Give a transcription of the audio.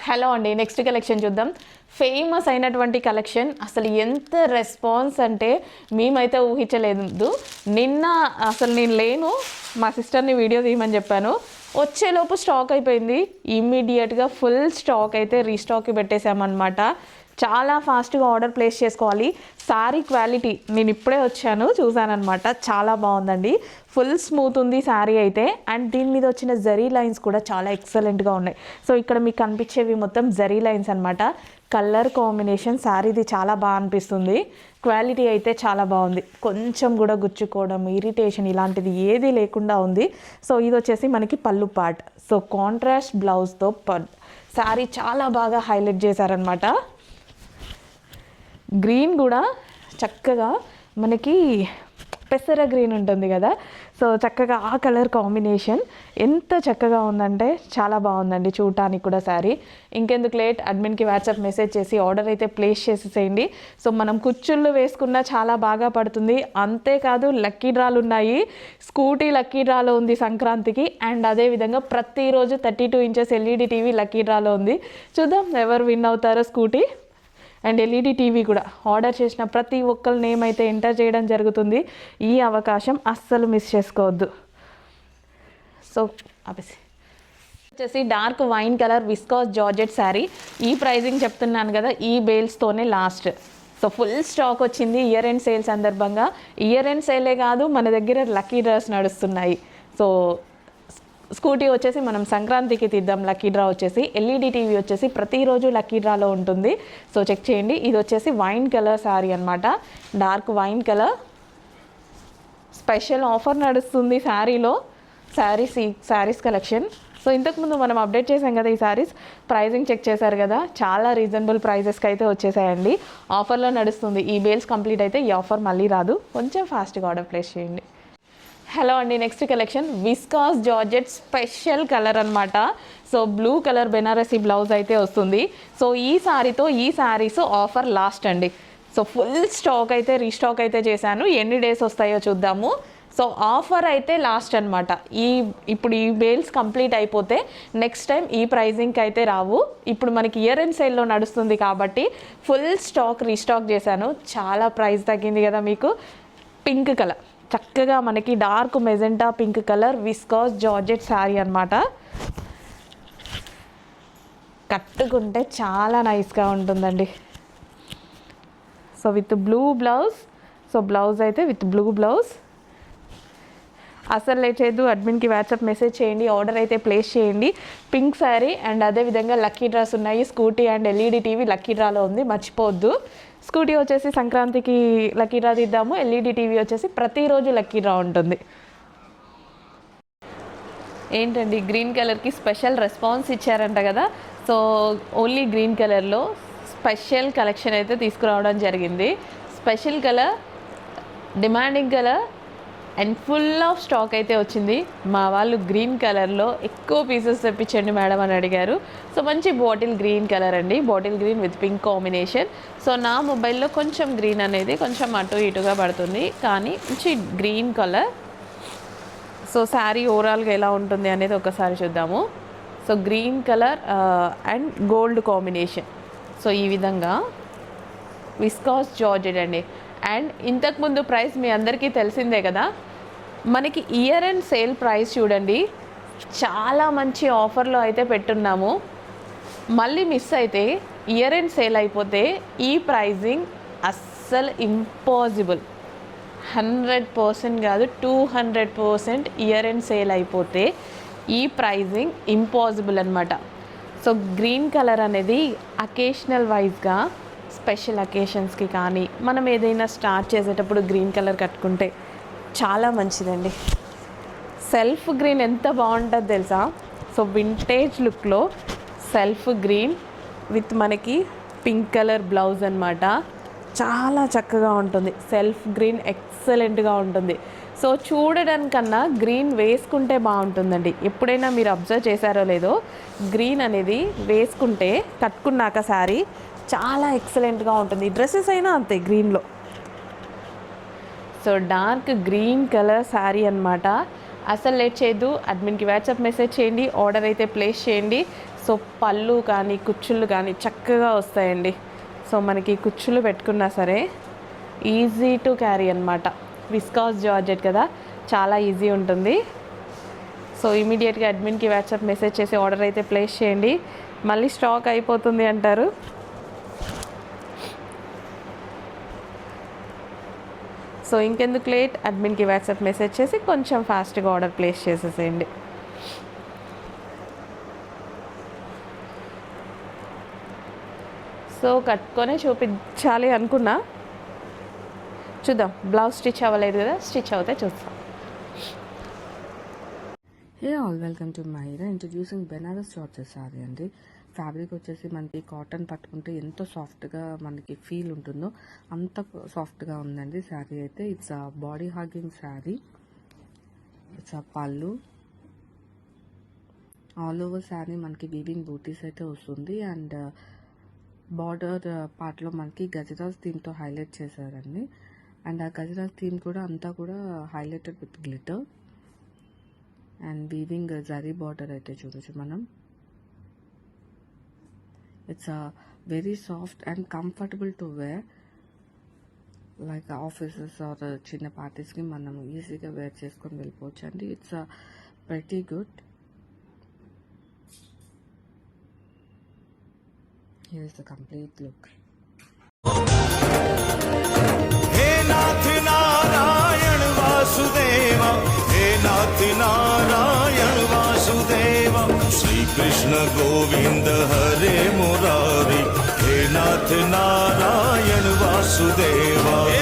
Hello అండి, next collection చూద్దాం. Famous అయినటువంటి కలెక్షన్. అసలు ఎంత రెస్పాన్స్ అంటే మేమైతే ఊహించలేదు. నిన్న అసలు నేను లేను, మా సిస్టర్ని వీడియో తీయమని చెప్పాను. వచ్చేలోపు స్టాక్ అయిపోయింది. ఇమ్మీడియట్గా ఫుల్ స్టాక్ అయితే రీస్టాక్ పెట్టేశామన్నమాట. చాలా ఫాస్ట్గా ఆర్డర్ ప్లేస్ చేసుకోవాలి. శారీ క్వాలిటీ నేను ఇప్పుడే వచ్చాను చూసానమాట, చాలా బాగుందండి. ఫుల్ స్మూత్ ఉంది శారీ అయితే. అండ్ దీని మీద వచ్చిన జరీ లైన్స్ కూడా చాలా ఎక్సలెంట్గా ఉన్నాయి. సో ఇక్కడ మీకు కనిపించేవి మొత్తం జరీ లైన్స్ అనమాట. కలర్ కాంబినేషన్ శారీది చాలా బాగా అనిపిస్తుంది. క్వాలిటీ అయితే చాలా బాగుంది. కొంచెం కూడా గుచ్చుకోవడం, ఇరిటేషన్ ఇలాంటిది ఏది లేకుండా ఉంది. సో ఇది వచ్చేసి మనకి పళ్ళు పార్ట్. సో కాంట్రాస్ట్ బ్లౌజ్తో శారీ చాలా బాగా హైలైట్ చేశారనమాట. గ్రీన్ కూడా చక్కగా మనకి పెసర గ్రీన్ ఉంటుంది కదా, సో చక్కగా ఆ కలర్ కాంబినేషన్ ఎంత చక్కగా ఉందంటే చాలా బాగుందండి చూడటానికి కూడా శారీ. ఇంకెందుకు లేట్, అడ్మిన్కి వాట్సాప్ మెసేజ్ చేసి ఆర్డర్ అయితే ప్లేస్ చేసేసేయండి. సో మనం కుచ్చుళ్ళు వేసుకున్నా చాలా బాగా పడుతుంది. అంతేకాదు లక్కీ డ్రాలు ఉన్నాయి. స్కూటీ లక్కీ డ్రాలో ఉంది సంక్రాంతికి. అండ్ అదేవిధంగా ప్రతిరోజు 32 ఇంచెస్ ఎల్ఈడి టీవీ లక్కీ డ్రాలో ఉంది. చూద్దాం ఎవరు విన్ అవుతారో స్కూటీ అండ్ ఎల్ఈడి టీవీ కూడా. ఆర్డర్ చేసిన ప్రతి ఒక్కరి నేమ్ అయితే ఎంటర్ చేయడం జరుగుతుంది. ఈ అవకాశం అస్సలు మిస్ చేసుకోవద్దు. సో వచ్చేసి dark wine colour viscose georgette sari. ఈ ప్రైజింగ్ చెప్తున్నాను కదా, ఈ బేల్స్తోనే లాస్ట్. సో ఫుల్ స్టాక్ వచ్చింది ఇయర్ ఎండ్ సేల్ సందర్భంగా. ఇయర్ ఎండ్ సేలే కాదు, మన దగ్గర లక్కీ డ్రాస్ నడుస్తున్నాయి. సో స్కూటీ వచ్చేసి మనం సంక్రాంతికి తీద్దాం. లక్కీ డ్రా వచ్చేసి ఎల్ఈడి టీవీ వచ్చేసి ప్రతిరోజు లక్కీ డ్రాలో ఉంటుంది. సో చెక్ చేయండి. ఇది వచ్చేసి వైన్ కలర్ శారీ అనమాట, dark wine colour. Special offer నడుస్తుంది శారీలో. శారీస్ కలెక్షన్. సో ఇంతకుముందు మనం అప్డేట్ చేసాం కదా ఈ శారీస్. ప్రైజింగ్ చెక్ చేశారు కదా, చాలా రీజనబుల్ ప్రైజెస్కి అయితే వచ్చేసాయండి. ఆఫర్లో నడుస్తుంది. ఈ బేల్స్ కంప్లీట్ అయితే ఈ ఆఫర్ మళ్ళీ రాదు. కొంచెం ఫాస్ట్గా ఆర్డర్ ప్లేస్ చేయండి. హలో అండి, next collection viscose georgette special colour అనమాట. So blue colour Banarasi blouse అయితే వస్తుంది. సో ఈ సారీతో ఈ శారీస్ ఆఫర్ లాస్ట్ అండి. సో ఫుల్ స్టాక్ అయితే రీస్టాక్ అయితే చేశాను. ఎన్ని డేస్ వస్తాయో చూద్దాము. సో ఆఫర్ అయితే లాస్ట్ అనమాట. ఇప్పుడు ఈ బేల్స్ కంప్లీట్ అయిపోతే నెక్స్ట్ టైం ఈ ప్రైజింగ్కి అయితే రావు. ఇప్పుడు మనకి ఇయర్ ఎండ్ సేల్లో నడుస్తుంది కాబట్టి ఫుల్ స్టాక్ రీస్టాక్ చేశాను. చాలా ప్రైస్ తగ్గింది కదా మీకు. పింక్ కలర్ చక్కగా మనకి dark magenta pink colour viscose georgette sari అనమాట. కట్టుకుంటే చాలా నైస్గా ఉంటుందండి. So with blue blouse. So blouse అయితే విత్ బ్లూ బ్లౌజ్. అసలు లేట్ చేయొద్దు, అడ్మిన్కి వాట్సాప్ మెసేజ్ చేయండి, ఆర్డర్ అయితే ప్లేస్ చేయండి. పింక్ శారీ అండ్ అదేవిధంగా లక్కీ డ్రాస్ ఉన్నాయి. Scooty and LED TV lucky డ్రాలో ఉంది, మర్చిపోవద్దు. స్కూటీ వచ్చేసి సంక్రాంతికి లక్కీ డ్రా తీద్దాము. ఎల్ఈడి టీవీ వచ్చేసి ప్రతిరోజు లక్కీ డ్రా ఉంటుంది. ఏంటండి గ్రీన్ కలర్కి స్పెషల్ రెస్పాన్స్ ఇచ్చారంట కదా. సో ఓన్లీ గ్రీన్ కలర్లో స్పెషల్ కలెక్షన్ అయితే తీసుకురావడం జరిగింది. Special colour, demanding colour and full of stock అయితే వచ్చింది. మా వాళ్ళు గ్రీన్ కలర్లో ఎక్కువ పీసెస్ తెప్పించండి మేడం అని అడిగారు. సో మంచి బాటిల్ గ్రీన్ కలర్ అండి, bottle green with pink combination. So నా మొబైల్లో కొంచెం గ్రీన్ అనేది కొంచెం అటు ఇటుగా పడుతుంది, కానీ మంచి గ్రీన్ కలర్. సో శారీ ఓవరాల్గా ఎలా ఉంటుంది అనేది ఒకసారి చూద్దాము. So green colour and gold combination. So ఈ విధంగా విస్కాస్ జార్జెట్ అండి. అండ్ ఇంతకుముందు ప్రైస్ మీ అందరికీ తెలిసిందే కదా. మనకి ఇయర్ అండ్ సేల్ ప్రైస్ చూడండి, చాలా మంచి ఆఫర్లో అయితే పెట్టున్నాము. మళ్ళీ మిస్ అయితే ఇయర్ అండ్ సేల్ అయిపోతే ఈ ప్రైజింగ్ అస్సలు ఇంపాసిబుల్. 100% కాదు 200% ఇయర్ అండ్ సేల్ అయిపోతే ఈ ప్రైజింగ్ ఇంపాసిబుల్ అనమాట. సో గ్రీన్ కలర్ అనేది అకేషనల్ వైజ్గా స్పెషల్ అకేషన్స్కి కానీ మనం ఏదైనా స్టార్ట్ చేసేటప్పుడు గ్రీన్ కలర్ కట్టుకుంటే చాలా మంచిదండి. సెల్ఫ్ గ్రీన్ ఎంత బాగుంటుందో తెలుసా. సో వింటేజ్ లుక్లో సెల్ఫ్ గ్రీన్ విత్ మనకి పింక్ కలర్ బ్లౌజ్ అనమాట. చాలా చక్కగా ఉంటుంది. సెల్ఫ్ గ్రీన్ ఎక్సలెంట్గా ఉంటుంది. సో చూడడానికన్నా గ్రీన్ వేసుకుంటే బాగుంటుందండి. ఎప్పుడైనా మీరు అబ్జర్వ్ చేశారో లేదో, గ్రీన్ అనేది వేసుకుంటే కట్టుకున్నాక శారీ చాలా ఎక్సలెంట్గా ఉంటుంది. డ్రెస్సెస్ అయినా అంతే గ్రీన్లో. So dark green colour sari అనమాట. అసలు లేట్ చేయొద్దు, అడ్మిన్కి వాట్సాప్ మెసేజ్ చేయండి, ఆర్డర్ అయితే ప్లేస్ చేయండి. సో సో పళ్ళు కానీ కుచ్చుళ్ళు కానీ చక్కగా వస్తాయండి. సో మనకి కుచ్చులు పెట్టుకున్నా సరే ఈజీ టు క్యారీ అనమాట. విస్కాస్ జార్జెట్ కదా, చాలా ఈజీ ఉంటుంది. సో ఇమీడియట్గా అడ్మిన్కి వాట్సాప్ మెసేజ్ చేసి ఆర్డర్ అయితే ప్లేస్ చేయండి. మళ్ళీ స్టాక్ అయిపోతుంది అంటారు. సో ఇంకెందుకు లేట్, అడ్మిన్కి వాట్సాప్ మెసేజ్ చేసి కొంచెం ఫాస్ట్గా ఆర్డర్ ప్లేస్ చేసేసేయండి. సో కట్టుకొనే చూపించాలి అనుకున్నా, చూద్దాం. బ్లౌజ్ స్టిచ్ అవ్వలేదు కదా, స్టిచ్ అవుతే చూస్తాం. Hey all, welcome to Myra. Introducing Banaras georgette sari అండి. ఫ్యాబ్రిక్ వచ్చేసి మనకి కాటన్ పట్టుకుంటే ఎంతో సాఫ్ట్గా మనకి ఫీల్ ఉంటుందో అంత సాఫ్ట్గా ఉందండి శారీ అయితే. It's a body hugging sari. It's a పళ్ళు. ఆల్ ఓవర్ శారీ మనకి వీవింగ్ బూటీస్ అయితే వస్తుంది. అండ్ బార్డర్ పార్ట్లో మనకి గజరాజ్ థీమ్తో హైలైట్ చేశారండి. అండ్ ఆ గజరాజ్ థీమ్ కూడా అంతా కూడా highlighted with glitter and weaving zari border అయితే చూడొచ్చు మనం. It's very soft and comfortable to wear, like offices or చిన్న పార్టీస్కి మనం ఈజీగా వేర్ చేసుకొని వెళ్ళిపోవచ్చు అండి. It's pretty good. Here is the complete look. हे नाथ नारायण वासुदेव, हे नाथ नारायण वासुदेव, श्री कृष्ण गोविंद हरे मुरारी, हे नाथ नारायण वासुदेव, हे